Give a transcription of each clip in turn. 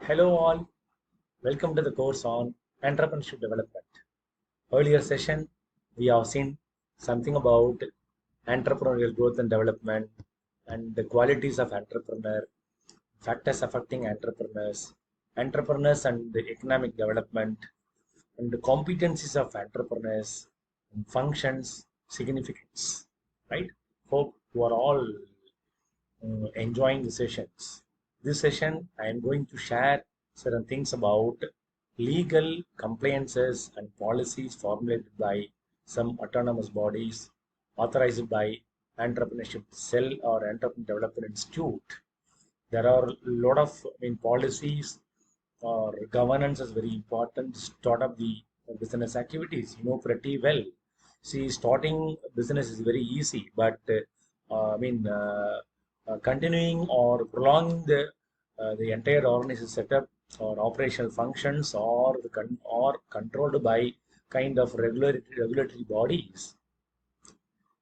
Hello all, welcome to the course on entrepreneurship development. Earlier session, we have seen something about entrepreneurial growth and development and the qualities of entrepreneur, factors affecting entrepreneurs, entrepreneurs and the economic development, and the competencies of entrepreneurs, and functions, significance. Right? Hope you are all enjoying the sessions. This session, I am going to share certain things about legal compliances and policies formulated by some autonomous bodies authorized by Entrepreneurship Cell or Entrepreneurship Development Institute. There are a lot of policies or governance is very important to start up the business activities. You know pretty well. See, starting business is very easy, but continuing or prolonging the entire organization setup or operational functions or controlled by kind of regulatory bodies.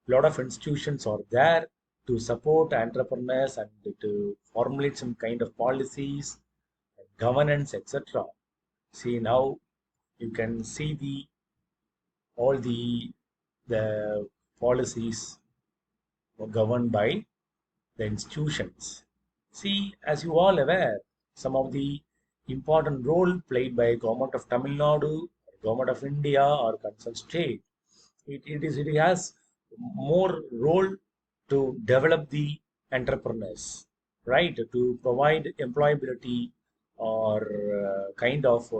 A lot of institutions are there to support entrepreneurs and to formulate some kind of policies, governance, etc. See, now you can see all the policies were governed by the institutions. See, as you all aware, some of the important role played by government of Tamil Nadu, government of India, or concerned state, it has more role to develop the entrepreneurs, right? To provide employability or kind of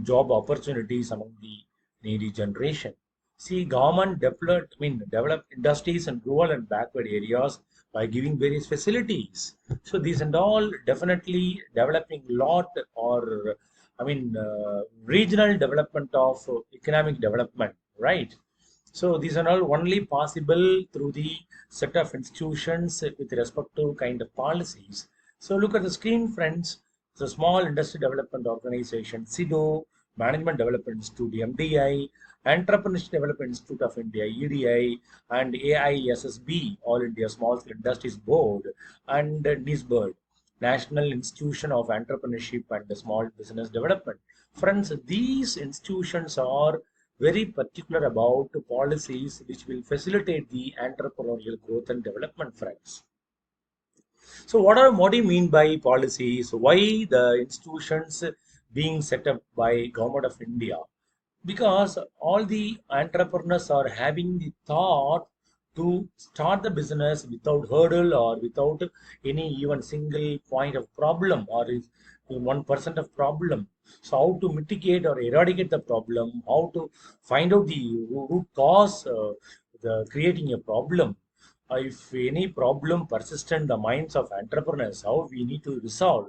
job opportunities among the needy generation. See, government develop industries in rural and backward areas by giving various facilities. So these and all definitely developing lot or regional development of economic development, right? So these are all only possible through the set of institutions with respect to kind of policies. So look at the screen, friends. The Small Industry Development Organization, SIDO, Management Development Institute, MDI, Entrepreneurship Development Institute of India, EDI, and AISSB, All India Small Scale Industries Board, and NISBIRD, National Institution of Entrepreneurship and Small Business Development. Friends, these institutions are very particular about policies which will facilitate the entrepreneurial growth and development, friends. So what do you mean by policies? Why the institutions being set up by government of India? Because all the entrepreneurs are having the thought to start the business without hurdle or without any even single point of problem or is 1% of problem. So how to mitigate or eradicate the problem, how to find out the root cause, the creating a problem. If any problem persists in the minds of entrepreneurs, how we need to resolve.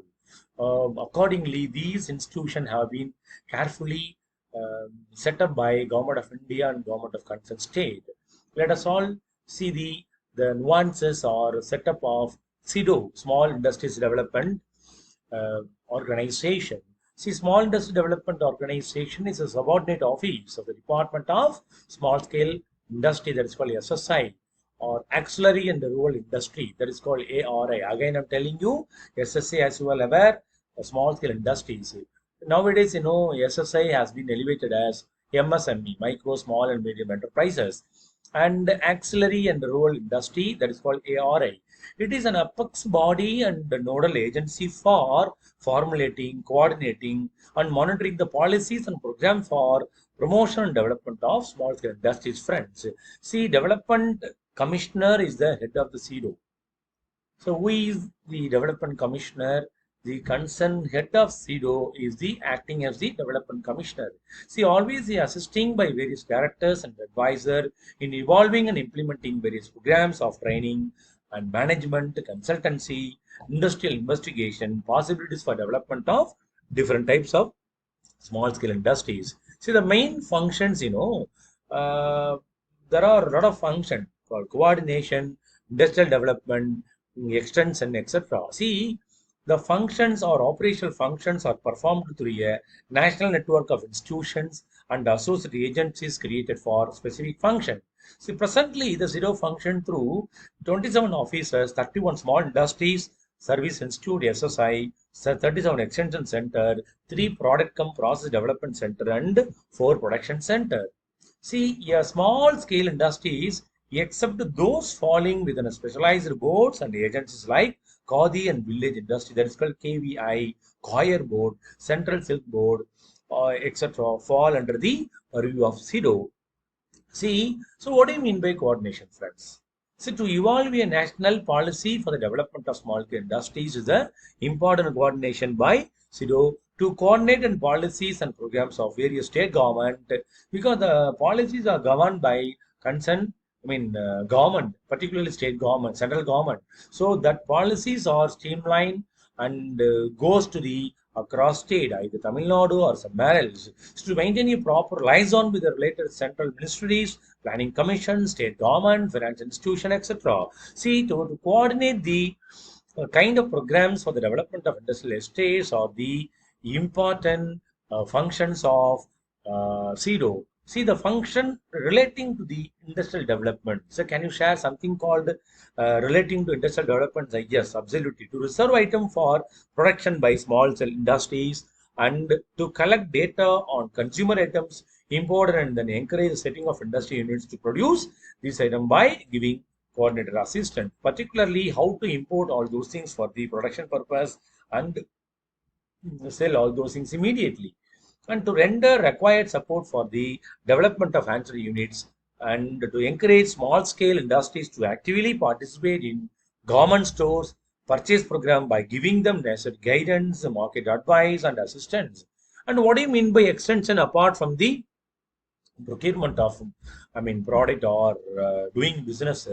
Accordingly, these institutions have been carefully set up by Government of India and Government of concerned state. Let us all see the nuances or setup of SIDO, Small Industries Development Organization. See, Small Industry Development Organization is a subordinate office of the Department of Small Scale Industry, that is called SSI, or Auxiliary and Rural Industry, that is called ARI. Again, I'm telling you, SSI, as you are aware, small scale industries. Nowadays, SSI has been elevated as MSME, micro, small, and medium enterprises, and Auxiliary and Rural Industry, that is called ARI. It is an apex body and nodal agency for formulating, coordinating, and monitoring the policies and programs for promotion and development of small scale industries. Friends, see, Development Commissioner is the head of the CEDO. So who is the Development Commissioner? The concerned head of CEDO is the acting as the Development Commissioner. See, always he assisting by various directors and advisor in evolving and implementing various programs of training and management, consultancy, industrial investigation, possibilities for development of different types of small scale industries. See, the main functions, uh, there are a lot of functions called coordination, industrial development, extension, etc. See, the functions or operational functions are performed through a national network of institutions and associate agencies created for specific function. See, presently the zero function through 27 officers, 31 small industries, Service Institute, SSI, 37 Extension Center, 3 Product cum Process Development Center, and 4 Production Center. See, a small scale industries, except those falling within a specialized boards and agencies like Khadi and Village Industry, that is called KVI, Coir Board, Central Silk Board, etc., fall under the review of SIDO. See, so what do you mean by coordination, friends? So to evolve a national policy for the development of small scale industries is a important coordination by SIDO to coordinate and policies and programs of various state government, because the policies are governed by concerned, government, particularly state government, central government. So that policies are streamlined and goes to the across state, either Tamil Nadu or somewhere else. So to maintain a proper liaison with the related central ministries, planning commission, state government, financial institution, etc. See, to coordinate the kind of programs for the development of industrial estates or the important functions of CEDO. See the function relating to the industrial development. So can you share something called relating to industrial development? Yes, absolutely. To reserve item for production by small cell industries and to collect data on consumer items imported and then encourage the setting of industry units to produce this item by giving coordinator assistant, particularly how to import all those things for the production purpose and sell all those things immediately, and to render required support for the development of ancillary units and to encourage small scale industries to actively participate in government stores purchase program by giving them necessary guidance, market advice and assistance. And what do you mean by extension apart from the procurement of product or doing business?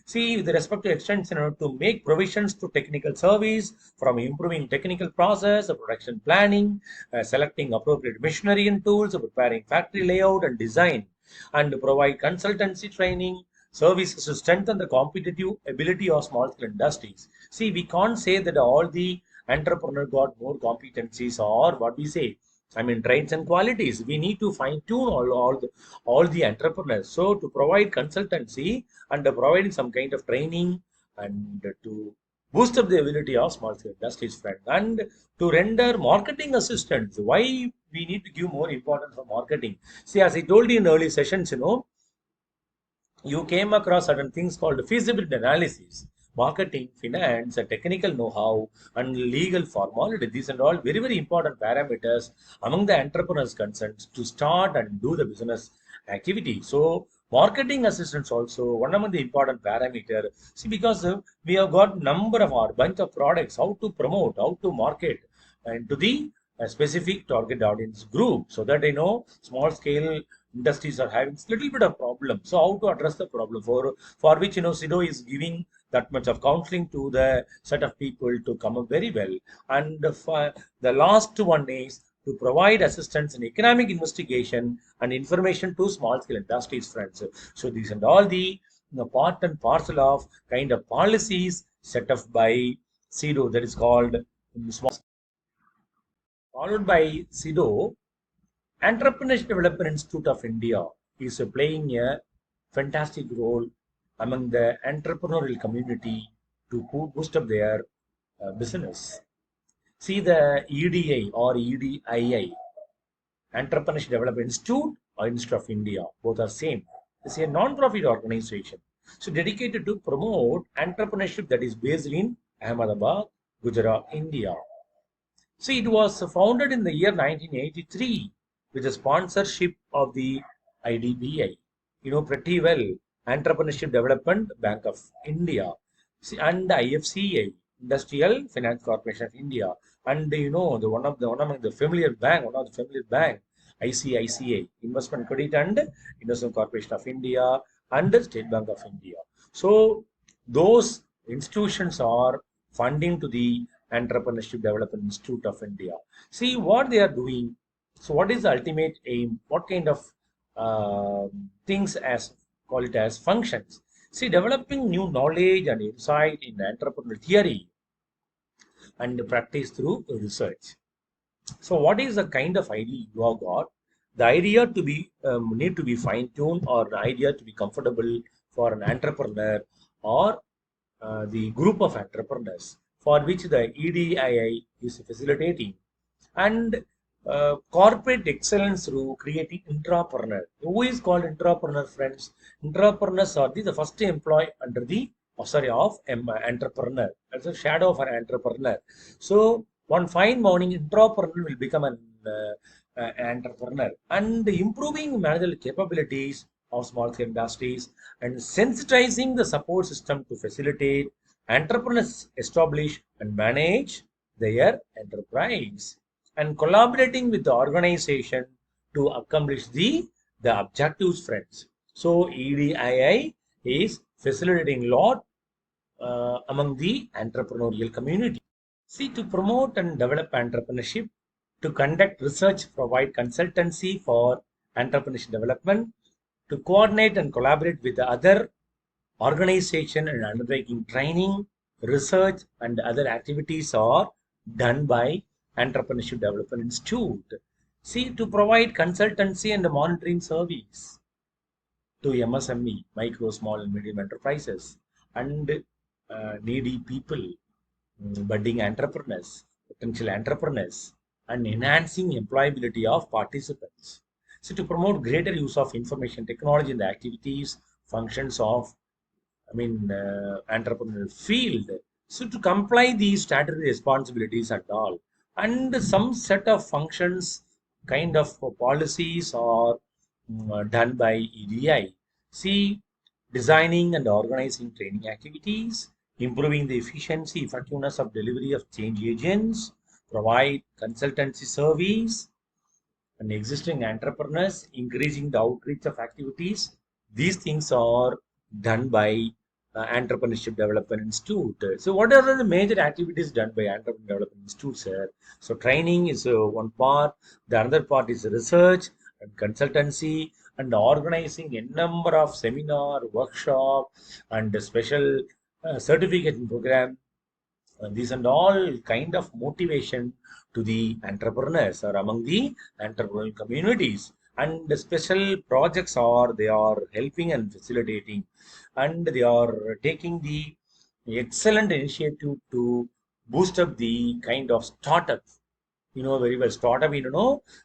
See, with respect to extension, to make provisions to technical service, from improving technical process, production planning, selecting appropriate machinery and tools, preparing factory layout and design, and provide consultancy training services to strengthen the competitive ability of small scale industries. See, we can't say that all the entrepreneur got more competencies or what we say, traits and qualities. We need to fine tune all the entrepreneurs. So to provide consultancy and providing some kind of training and to boost up the ability of small scale industries, friend, and to render marketing assistance. Why we need to give more importance for marketing? See, as I told you in early sessions, you came across certain things called feasibility analysis, marketing, finance, and technical know-how, and legal formality. These are all very, very important parameters among the entrepreneurs concerned to start and do the business activity. So, marketing assistance also one among the important parameter. See, because we have got number of our bunch of products, how to promote, how to market, and to the specific target audience group, so that small scale industries are having little bit of problem. So how to address the problem, for which SIDO is giving that much of counseling to the set of people to come up very well. And the last one is to provide assistance in economic investigation and information to small scale industries, friends. So these and all the part and parcel of kind of policies set up by SIDO, that is called small, followed by SIDO. Entrepreneurship Development Institute of India is playing a fantastic role among the entrepreneurial community to boost up their business. See the EDI or EDII, Entrepreneurship Development Institute or Institute of India, both are same. It's a non-profit organization, so dedicated to promote entrepreneurship, that is based in Ahmedabad, Gujarat, India. See, it was founded in the year 1983 with the sponsorship of the IDBI, pretty well, Entrepreneurship Development Bank of India, see, and the IFCI, Industrial Finance Corporation of India, and the one among the familiar bank, one of the familiar bank, ICICI, Investment Credit and Investment Corporation of India, and the State Bank of India. So those institutions are funding to the Entrepreneurship Development Institute of India. See what they are doing. So what is the ultimate aim? What kind of things as call it as functions? See, developing new knowledge and insight in entrepreneurial theory and practice through research. So what is the kind of idea you have got? The idea to be need to be fine-tuned, or the idea to be comfortable for an entrepreneur or the group of entrepreneurs. for which the EDII is facilitating, and corporate excellence through creating intrapreneur. Who is called intrapreneur, friends? Intrapreneurs are the first employee under the of entrepreneur. That's a shadow of an entrepreneur. So one fine morning, intrapreneur will become an entrepreneur, and improving managerial capabilities of small scale industries and sensitizing the support system to facilitate entrepreneurs establish and manage their enterprise, and collaborating with the organization to accomplish the objectives, friends. So EDII is facilitating a lot among the entrepreneurial community. See, to promote and develop entrepreneurship, to conduct research, provide consultancy for entrepreneurship development, to coordinate and collaborate with the other organization and undertaking training, research, and other activities are done by Entrepreneurship Development Institute. See, to provide consultancy and monitoring service to MSME, micro, small, and medium enterprises, and needy people, budding entrepreneurs, potential entrepreneurs, and enhancing employability of participants. So, to promote greater use of information technology in the activities, functions of entrepreneurial field. So to comply these statutory responsibilities and all, and some set of functions, kind of policies are done by EDI. See, designing and organizing training activities, improving the efficiency, effectiveness of delivery of change agents, provide consultancy service, and existing entrepreneurs, increasing the outreach of activities. These things are done by Entrepreneurship Development Institute. So, what are the major activities done by Entrepreneurship Development Institute, sir? So, training is one part. The other part is research and consultancy, and organizing a number of seminar, workshop, and special certification program. These and all kind of motivation to the entrepreneurs or among the entrepreneurial communities, and the special projects are they are helping and facilitating, and they are taking the excellent initiative to boost up the kind of startup. You know very well startup,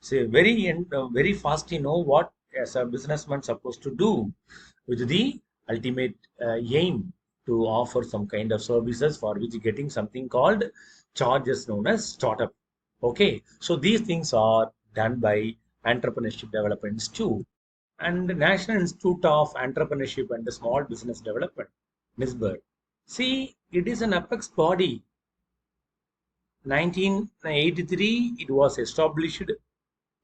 say very fast, what as a businessman supposed to do with the ultimate aim to offer some kind of services for which getting something called charges known as startup. Okay, so these things are done by Entrepreneurship Development Institute and National Institute of Entrepreneurship and Small Business Development, NISBER. See, it is an apex body. 1983, it was established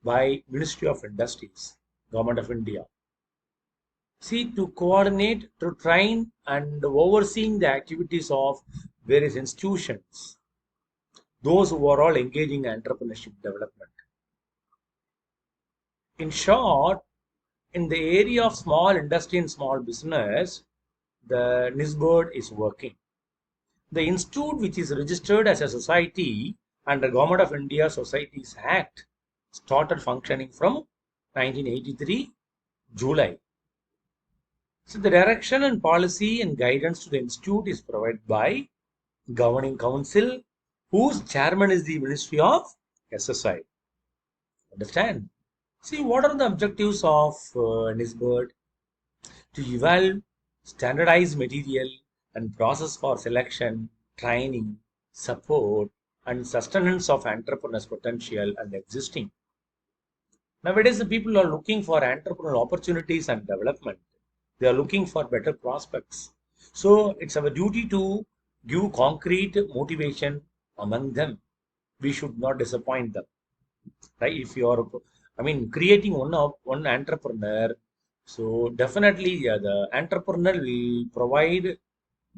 by Ministry of Industries, Government of India. See, to coordinate, to train, and overseeing the activities of various institutions, those who are all engaging in entrepreneurship development. In short, in the area of small industry and small business, the NISBERD is working. The institute, which is registered as a society under Government of India Societies Act, started functioning from 1983 July. So the direction and policy and guidance to the institute is provided by Governing Council, whose chairman is the Ministry of SSI. Understand? See, what are the objectives of NISBERD? To evaluate standardized material and process for selection, training, support, and sustenance of entrepreneurs' potential and existing. Nowadays, the people are looking for entrepreneurial opportunities and development. They are looking for better prospects. So it's our duty to give concrete motivation among them. We should not disappoint them, right? If you are, creating one entrepreneur, so definitely, yeah, the entrepreneur will provide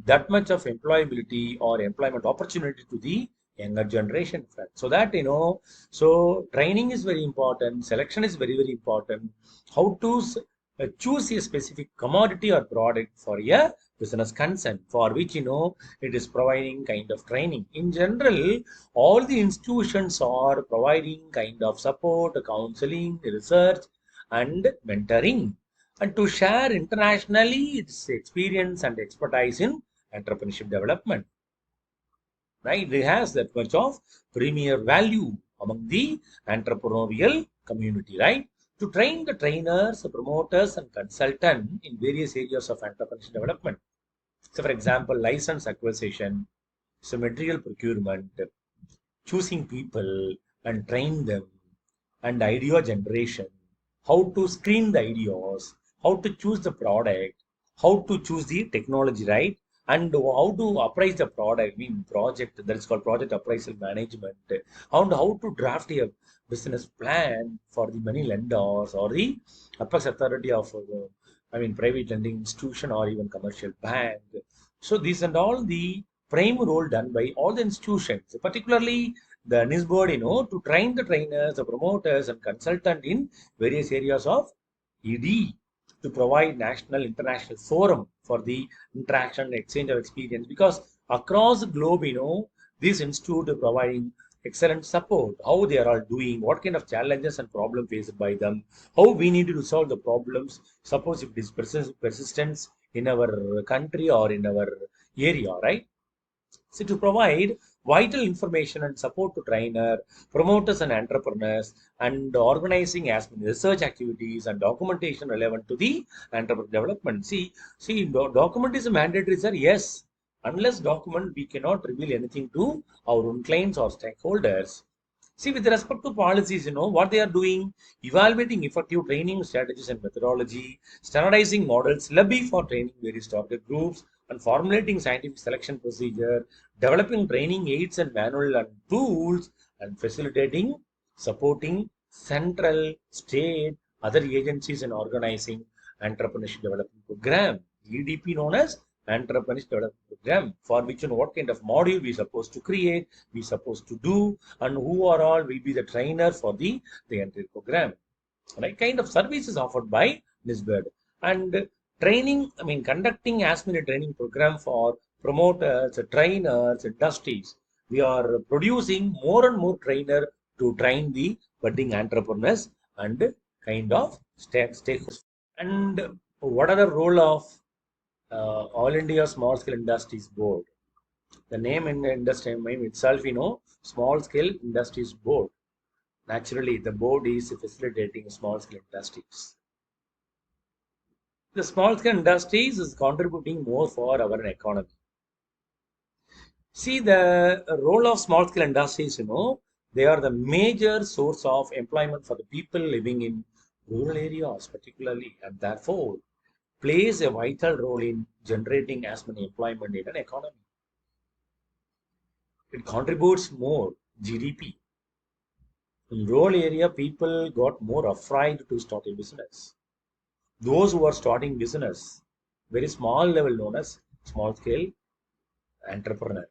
that much of employability or employment opportunity to the younger generation, friend. So that so training is very important, selection is very important. How to choose a specific commodity or product for a business concern, for which it is providing kind of training. In general, all the institutions are providing kind of support, counseling, research, and mentoring, and to share internationally its experience and expertise in entrepreneurship development. right? It has that much of premier value among the entrepreneurial community, right? To train the trainers, promoters, and consultants in various areas of entrepreneurship development. So, for example, license acquisition, so material procurement, choosing people and train them, and idea generation, how to screen the ideas, how to choose the product, how to choose the technology, right? And how to appraise the product, I mean project, that is called project appraisal management, and how to draft a business plan for the money lenders or the apex authority of, I mean, private lending institution or even commercial bank. So these and all the prime role done by all the institutions, particularly the NISBORD, to train the trainers, the promoters, and consultant in various areas of ED, to provide national, international forum for the interaction and exchange of experience. Because across the globe, this institute is providing excellent support. How they are all doing, what kind of challenges and problems faced by them, how we need to solve the problems. Suppose if this persistence in our country or in our area, right? So to provide vital information and support to trainer, promoters and entrepreneurs, and organizing as many research activities and documentation relevant to the entrepreneur development. Document is a mandatory, sir. Yes. Unless document, we cannot reveal anything to our own clients or stakeholders. See, with respect to policies, what they are doing, evaluating effective training strategies and methodology, standardizing models, lobby for training various target groups, and formulating scientific selection procedure, developing training aids and manual and tools, and facilitating, supporting central, state, other agencies in organizing entrepreneurship development program, EDP known as entrepreneurship development program, for which what kind of module we supposed to create, we supposed to do, and who are all will be the trainer for the entire program, right? Kind of services offered by NISBED. And training, I mean, conducting as many training program for promoters, trainers, industries. We are producing more and more trainer to train the budding entrepreneurs and kind of stakeholders. And what are the role of All India Small Scale Industries Board? The name in the industry name itself, Small Scale Industries Board. Naturally, the board is facilitating small scale industries. The small scale industries is contributing more for our economy. See, the role of small scale industries, they are the major source of employment for the people living in rural areas, particularly, and therefore plays a vital role in generating as many employment in an economy. It contributes more GDP. In rural area, people got more afraid to start a business. Those who are starting business, very small level known as small scale entrepreneur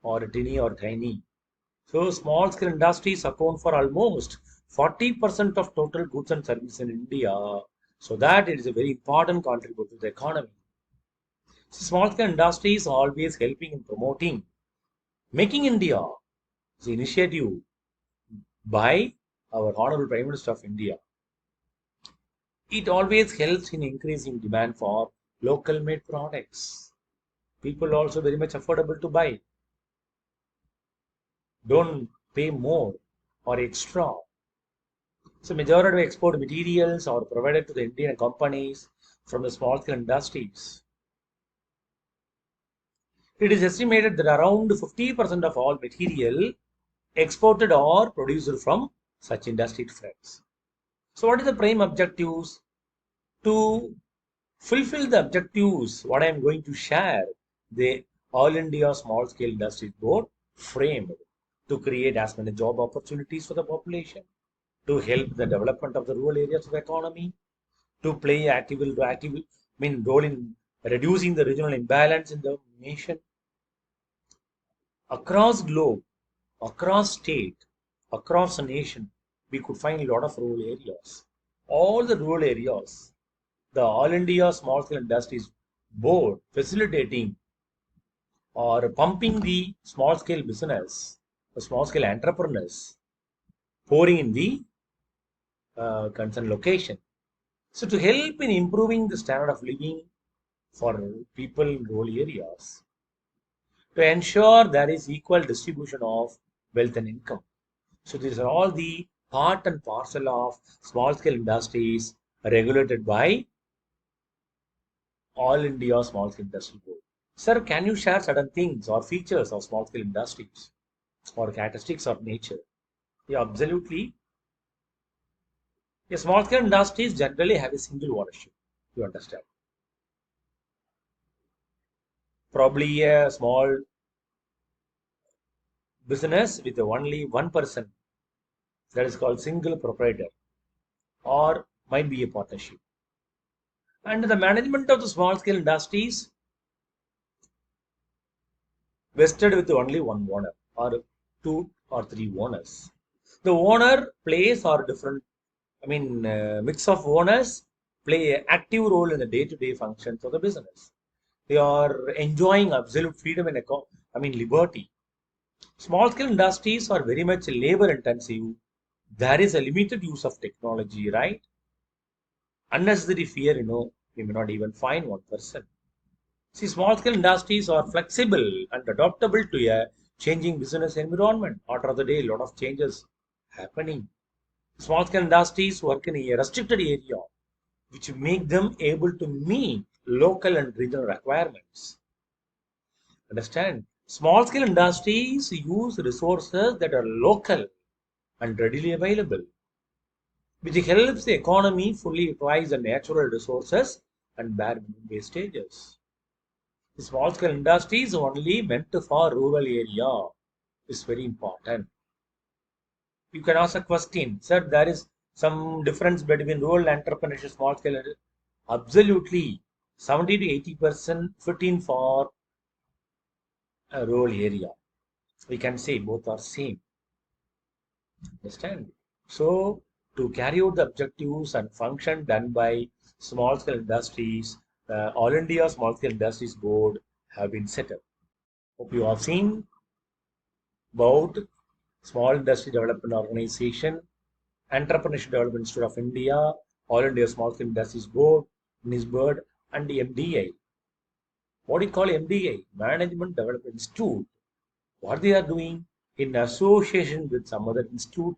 or tiny or tiny. So small scale industries account for almost 40% of total goods and services in India. So that it is a very important contributor to the economy. So small scale industries are always helping in promoting Making India the initiative by our Honorable Prime Minister of India. It always helps in increasing demand for local made products. People also very much affordable to buy. Don't pay more or extra. So majority of export materials are provided to the Indian companies from the small scale industries. It is estimated that around 50% of all material exported or produced from such industry friends. So what is the prime objectives? To fulfill the objectives, what I am going to share, the All India Small Scale Industries Board framed to create as many job opportunities for the population, to help the development of the rural areas of the economy, to play role in reducing the regional imbalance in the nation, across globe, across state, across a nation. We could find a lot of rural areas. All the rural areas, the All India Small Scale Industries Board facilitating or pumping the small scale business, the small scale entrepreneurs, pouring in the concerned location. So to help in improving the standard of living for people in rural areas, to ensure there is equal distribution of wealth and income. So these are all the part and parcel of small scale industries regulated by All India Small Scale Industry Board. Sir, can you share certain things or features of small scale industries or characteristics of nature? Yeah, absolutely. A small scale industries generally have a single ownership. You understand? Probably a small business with only one person, that is called single proprietor, or might be a partnership. And the management of the small scale industries vested with only one owner or two or three owners. The owner plays or different, mix of owners play an active role in the day-to-day functions of the business. They are enjoying absolute freedom and liberty. Small scale industries are very much labor intensive. There is a limited use of technology, right? Unnecessary fear, we may not even find one person. See, small scale industries are flexible and adaptable to a changing business environment. After the day, a lot of changes happening. Small scale industries work in a restricted area, which make them able to meet local and regional requirements. Understand? Small scale industries use resources that are local and readily available, which helps the economy fully utilize the natural resources and bear minimum wastages. The small scale industry is only meant for rural area. It's very important. You can ask a question, sir. There is some difference between rural entrepreneurship, small scale. Absolutely, 70 to 80% fitting for a rural area. We can say both are same. Understand? So to carry out the objectives and function done by small scale industries, the All India Small Scale Industries Board have been set up. Hope you have seen about Small Industry Development Organization, Entrepreneurship Development Institute of India, All India Small Scale Industries Board, NISBIRD, and the MDI. What do you call MDI? Management Development Institute. What they are doing in association with some other institute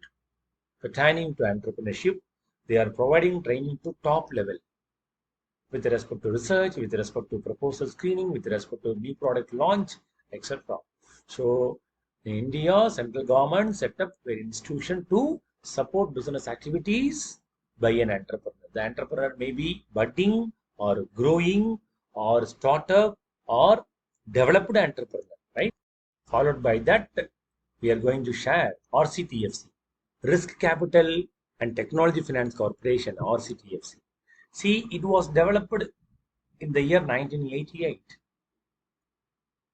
pertaining to entrepreneurship, they are providing training to top level with respect to research, with respect to proposal screening, with respect to new product launch, etc. So, in India, central government set up an institution to support business activities by an entrepreneur. The entrepreneur may be budding or growing or startup or developed entrepreneur, right? Followed by that, we are going to share RCTFC, Risk Capital and Technology Finance Corporation, RCTFC. See, it was developed in the year 1988.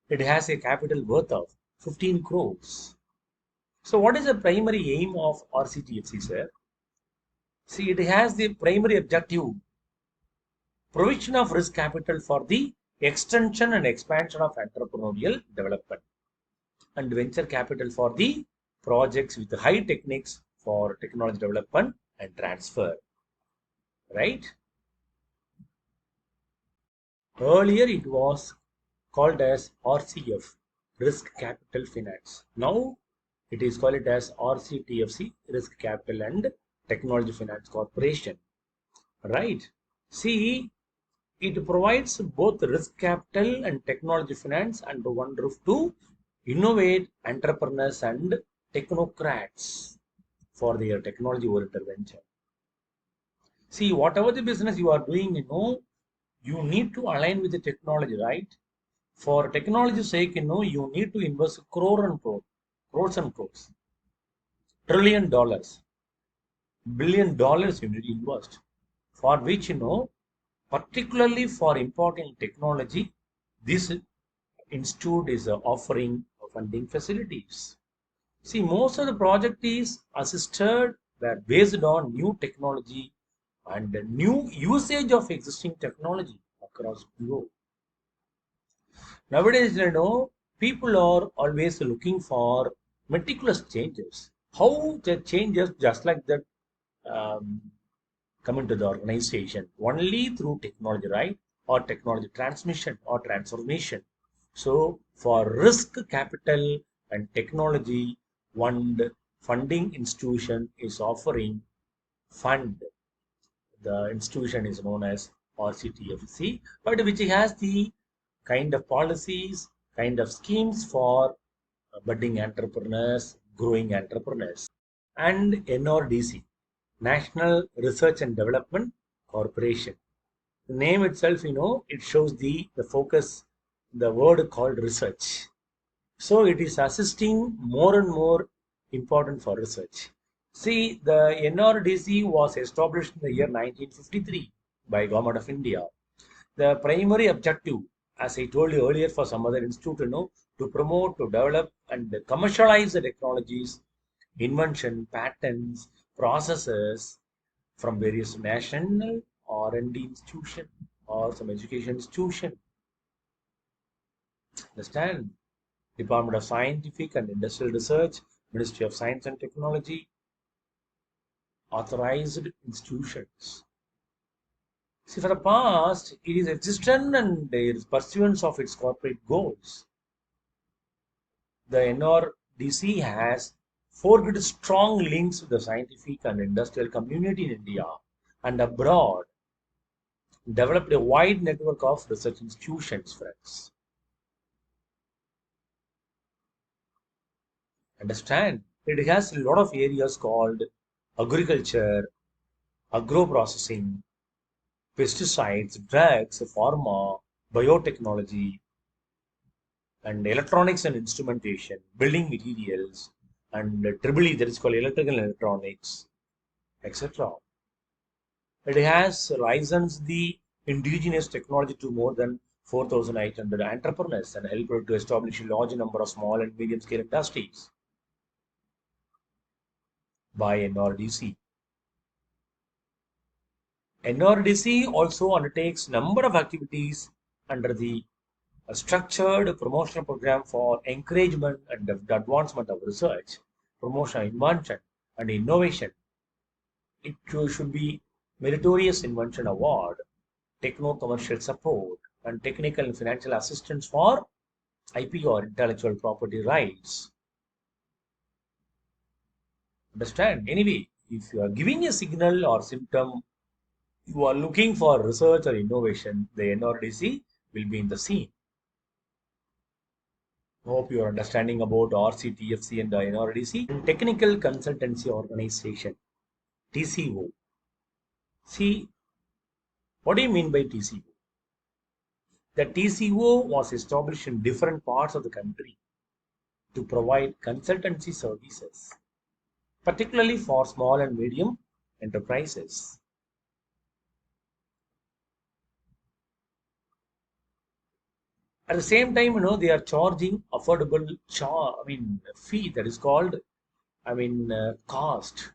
It has a capital worth of 15 crores. So, what is the primary aim of RCTFC, sir? See, it has the primary objective provision of risk capital for the extension and expansion of entrepreneurial development, and venture capital for the projects with high techniques for technology development and transfer, right? Earlier it was called as RCF, Risk Capital Finance. Now it is called as RCTFC, Risk Capital and Technology Finance Corporation, right? See, it provides both risk capital and technology finance under one roof to innovate entrepreneurs and technocrats for their technology oriented venture. See, whatever the business you are doing, you need to align with the technology, right? For technology's sake, you need to invest crores and crores, trillion dollars, $1 billion you need to invest. For which, particularly for importing technology, this institute is offering funding facilities. See, most of the project is assisted were based on new technology and the new usage of existing technology across the globe. Nowadays, people are always looking for meticulous changes. How the changes just like that um, come into the organization only through technology, right? Or technology transmission or transformation. So for risk capital and technology, one funding institution is offering fund. The institution is known as RCTFC, but which has the kind of policies, kind of schemes for budding entrepreneurs, growing entrepreneurs. And NRDC, National Research and Development Corporation. The name itself, it shows the focus, the word called research. So it is assisting more and more important for research. See, the NRDC was established in the year 1953 by Government of India. The primary objective, as I told you earlier for some other institute, to promote, to develop and commercialize the technologies, invention, patents, processes from various national R&D institution or some education institution. Understand? Department of Scientific and Industrial Research, Ministry of Science and Technology, authorized institutions. See, for the past, it is existent and there is pursuance of its corporate goals. The NRDC has forged strong links with the scientific and industrial community in India and abroad, developed a wide network of research institutions, friends. Understand? It has a lot of areas called agriculture, agro-processing, pesticides, drugs, pharma, biotechnology, and electronics and instrumentation, building materials, and triple E, that is called electrical and electronics, etc. It has licensed the indigenous technology to more than 4,800 entrepreneurs and helped to establish a large number of small and medium scale industries by NRDC. NRDC also undertakes number of activities under the a structured promotional program for encouragement and the advancement of research, promotion, invention, and innovation. It should be Meritorious Invention Award, techno-commercial support, and technical and financial assistance for IP or intellectual property rights. Understand? Anyway, if you are giving a signal or symptom, you are looking for research or innovation, the NRDC will be in the scene. Hope you are understanding about RCTFC and the NRDC. Technical Consultancy Organization, TCO. See, what do you mean by TCO? The TCO was established in different parts of the country to provide consultancy services, particularly for small and medium enterprises. At the same time, they are charging affordable fee that is called, cost.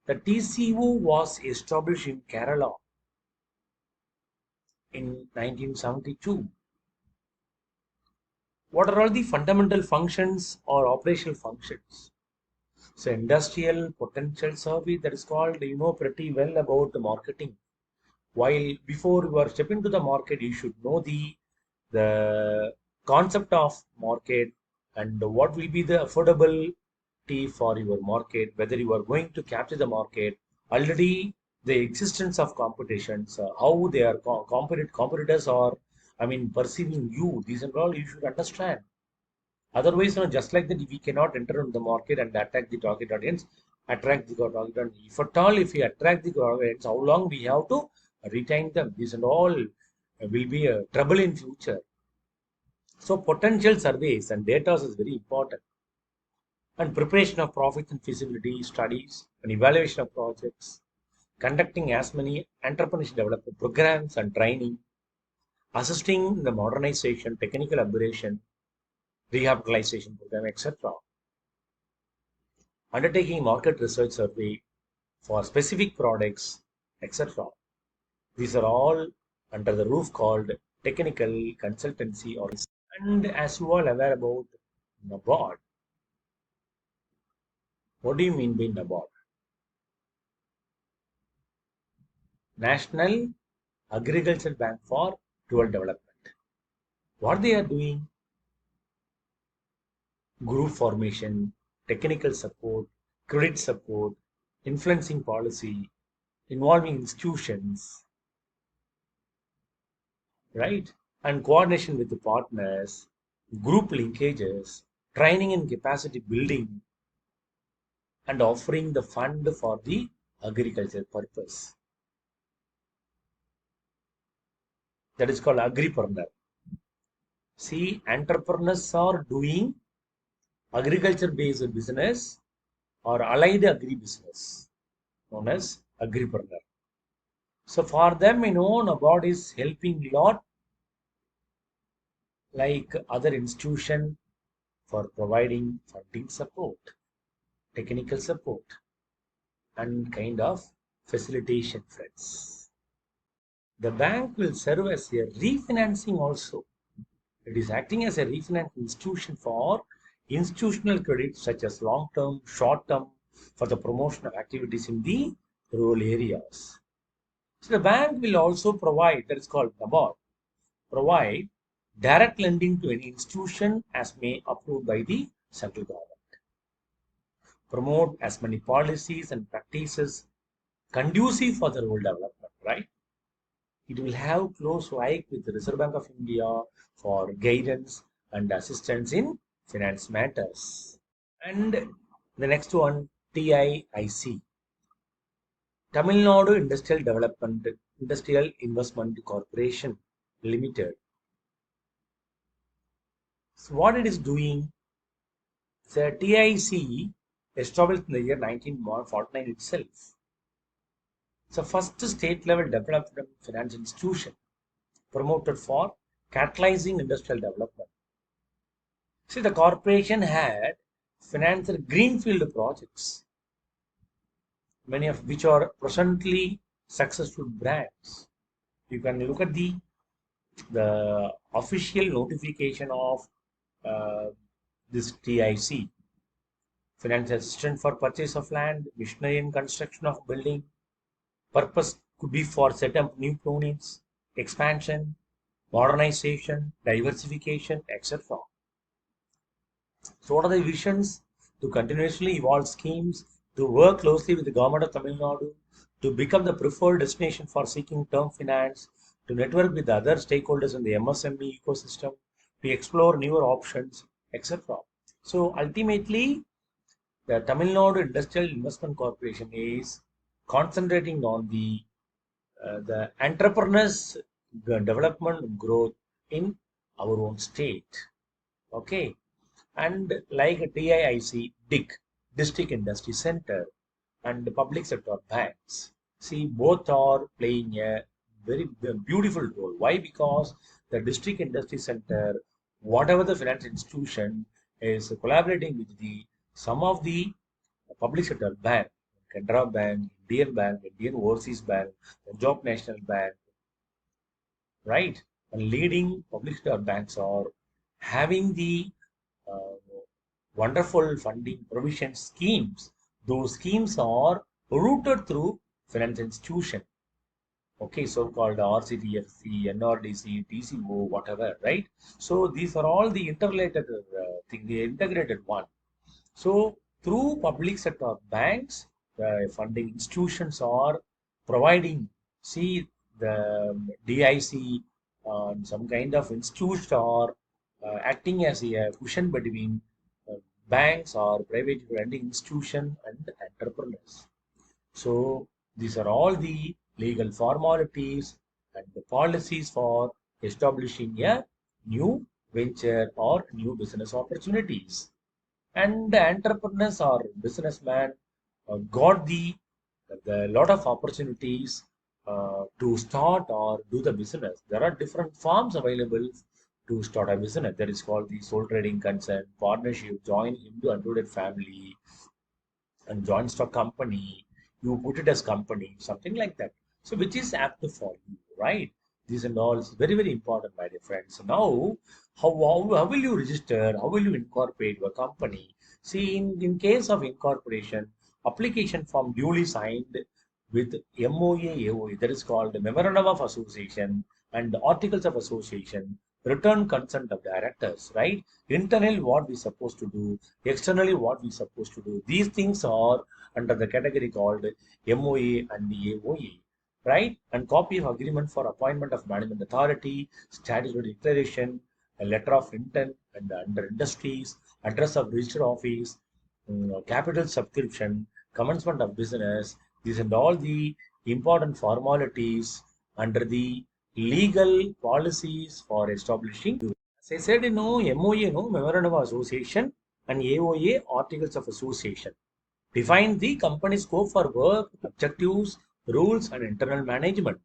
The TCO was established in Kerala in 1972. What are all the fundamental functions or operational functions? So industrial potential survey, that is called, pretty well about the marketing. While before you are stepping to the market, you should know the concept of market and what will be the affordability for your market, whether you are going to capture the market, already the existence of competitions, how they are competitors are, perceiving you. These and all you should understand. Otherwise, just like that, we cannot enter into the market and attack the target audience, attract the target audience. If at all, if we attract the target audience, how long we have to retain them? These and all will be a trouble in future. So potential surveys and data is very important. And preparation of profit and feasibility studies and evaluation of projects, conducting as many entrepreneurship development programs and training, assisting in the modernization, technical upgradation, rehabilitation program, etc. Undertaking market research survey for specific products, etc. These are all under the roof called technical consultancy or. And as you all aware about NABARD, what do you mean by NABARD? National Agricultural Bank for Rural Development. What they are doing? group formation, technical support, credit support, influencing policy, involving institutions, right? And coordination with the partners, group linkages, training and capacity building, and offering the fund for the agriculture purpose. That is called agripreneur. See, entrepreneurs are doing agriculture-based business or allied agri-business, known as agripreneur. So for them, about is helping lot like other institution for providing funding support, technical support, and kind of facilitation friends. The bank will serve as a refinancing also. It is acting as a refinance institution for institutional credit such as long-term, short-term for the promotion of activities in the rural areas. So the bank will also provide, that is called NABARD, provide direct lending to any institution as may approved by the central government. Promote as many policies and practices conducive for the rural development, right? It will have close like with the Reserve Bank of India for guidance and assistance in finance matters. And the next one, TIIC, Tamil Nadu Industrial Investment Corporation Limited. So what it is doing, the TIC established in the year 1949 itself. It's the first state level development finance institution promoted for catalyzing industrial development. See, the corporation had financed greenfield projects, many of which are presently successful brands. You can look at the official notification of uh, this TIC, financial assistance for purchase of land, machinery and construction of building. Purpose could be for set up new units, expansion, modernization, diversification, etc. So what are the visions? To continuously evolve schemes, to work closely with the government of Tamil Nadu, to become the preferred destination for seeking term finance, to network with other stakeholders in the MSME ecosystem, to explore newer options, etc. So ultimately, the Tamil Nadu Industrial Investment Corporation is concentrating on the entrepreneurs development growth in our own state. Okay, and like TIIC, DIC, District Industry Center, and the public sector banks. See, both are playing a very beautiful role. Why? Because the District Industry Center, whatever the financial institution, is collaborating with the some of the public sector bank, Canara Bank, Indian Overseas Bank, Punjab National Bank, right? And leading public sector banks are having the uh, wonderful funding provision schemes. Those schemes are routed through financial institution. Okay, so-called RCDFC, NRDC, TCO, whatever, right? So these are all the interrelated thing, the integrated one. So through public sector banks, the funding institutions are providing, see the DIC, some kind of institute or acting as a cushion between uh, banks or private lending institution and entrepreneurs. So these are all the legal formalities and the policies for establishing a new venture or new business opportunities. And the entrepreneurs or businessmen got the lot of opportunities to start or do the business. There are different forms available to start a business. That is called the sole trading concern, partnership, join into unrelated family, and joint stock company. You put it as company, something like that. So which is apt for you, right? These and all is very, very important, my dear friends. So now, how will you register? How will you incorporate your company? See, in case of incorporation, application form duly signed with MOA, AOA, that is called the Memorandum of Association and the Articles of Association return consent of directors, right? Internally, what we supposed to do, externally, what we supposed to do. These things are under the category called MOA and the AOA, right? And copy of agreement for appointment of management authority, statutory declaration, a letter of intent and under industries, address of register office, capital subscription, commencement of business. These and all the important formalities under the legal policies for establishing. As I said, MOA, Memorandum of Association, and AOA, Articles of Association, define the company scope for work, objectives, rules, and internal management.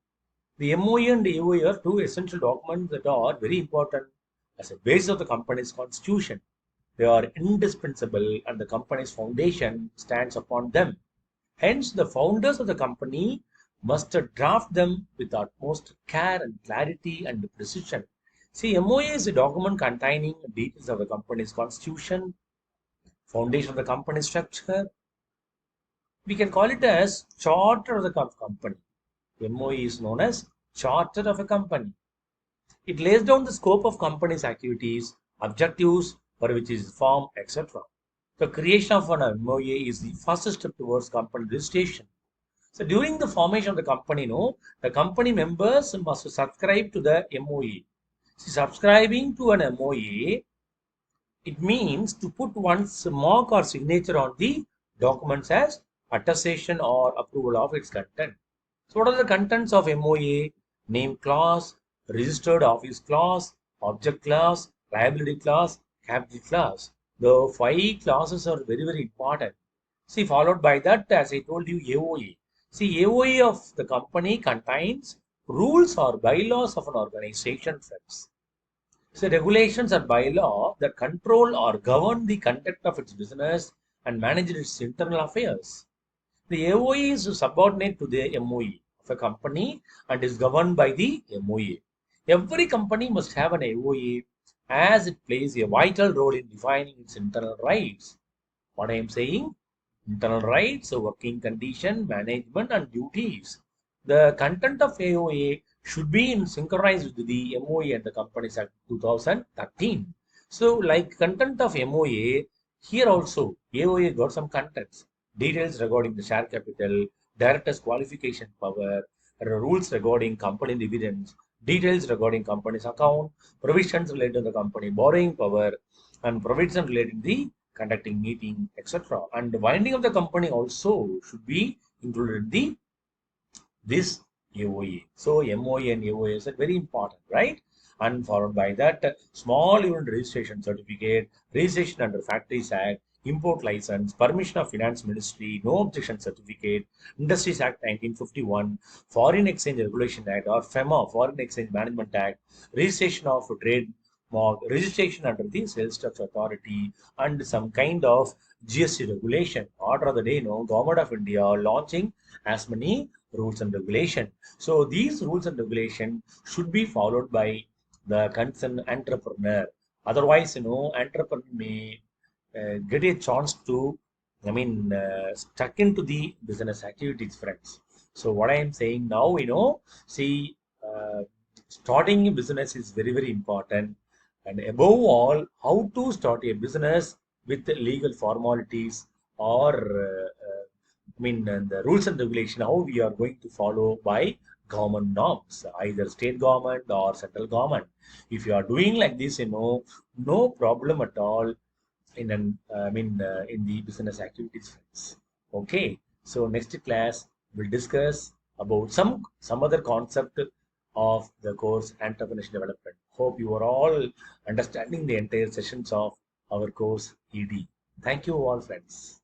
The MOA and AOA are two essential documents that are very important as a basis of the company's constitution. They are indispensable, and the company's foundation stands upon them. Hence, the founders of the company must draft them with utmost care and clarity and precision. See, MOA is a document containing details of the company's constitution, foundation of the company structure. We can call it as charter of the company. MOA is known as charter of a company. It lays down the scope of company's activities, objectives for which it is formed, etc. The creation of an MOA is the first step towards company registration. So during the formation of the company, the company members must subscribe to the MOA. See, subscribing to an MOA, it means to put one's mark or signature on the documents as attestation or approval of its content. So what are the contents of MOA? Name clause, registered office clause, object clause, liability clause, capital clause. The 5 clauses are very, very important. See, followed by that, as I told you, AOA. See, AOA of the company contains rules or bylaws of an organization, friends. So, regulations or bylaw that control or govern the conduct of its business and manage its internal affairs. The AOA is subordinate to the MOE of a company and is governed by the MOA. Every company must have an AOA as it plays a vital role in defining its internal rights. What I am saying? Internal rights, working condition, management, and duties. The content of AOA should be in synchronized with the MOA and the Companies Act 2013. So, like content of MOA, here also AOA got some contents, details regarding the share capital, directors' qualification power, rules regarding company dividends, details regarding company's account, provisions related to the company borrowing power, and provisions related to the conducting meeting, etc. And the binding of the company also should be included in this AOA. So MOA and AOA is very important, right? And followed by that, small unit registration certificate, registration under Factories Act, import license, permission of Finance Ministry, no objection certificate, Industries Act 1951, Foreign Exchange Regulation Act or FEMA, Foreign Exchange Management Act, registration of trade mark, registration under the Sales Tax Authority, and some kind of GST regulation. Order of the day, Government of India launching as many rules and regulation. So these rules and regulation should be followed by the concerned entrepreneur. Otherwise, entrepreneur may get a chance to, stuck into the business activities, friends. So what I am saying now, see, starting a business is very, very important. And above all, how to start a business with the legal formalities or the rules and regulation, how we are going to follow by government norms, either state government or central government. If you are doing like this, no problem at all in the business activities, friends. Okay, so next class we'll discuss about some other concept of the course entrepreneurship development. Hope you are all understanding the entire sessions of our course ED. Thank you all, friends.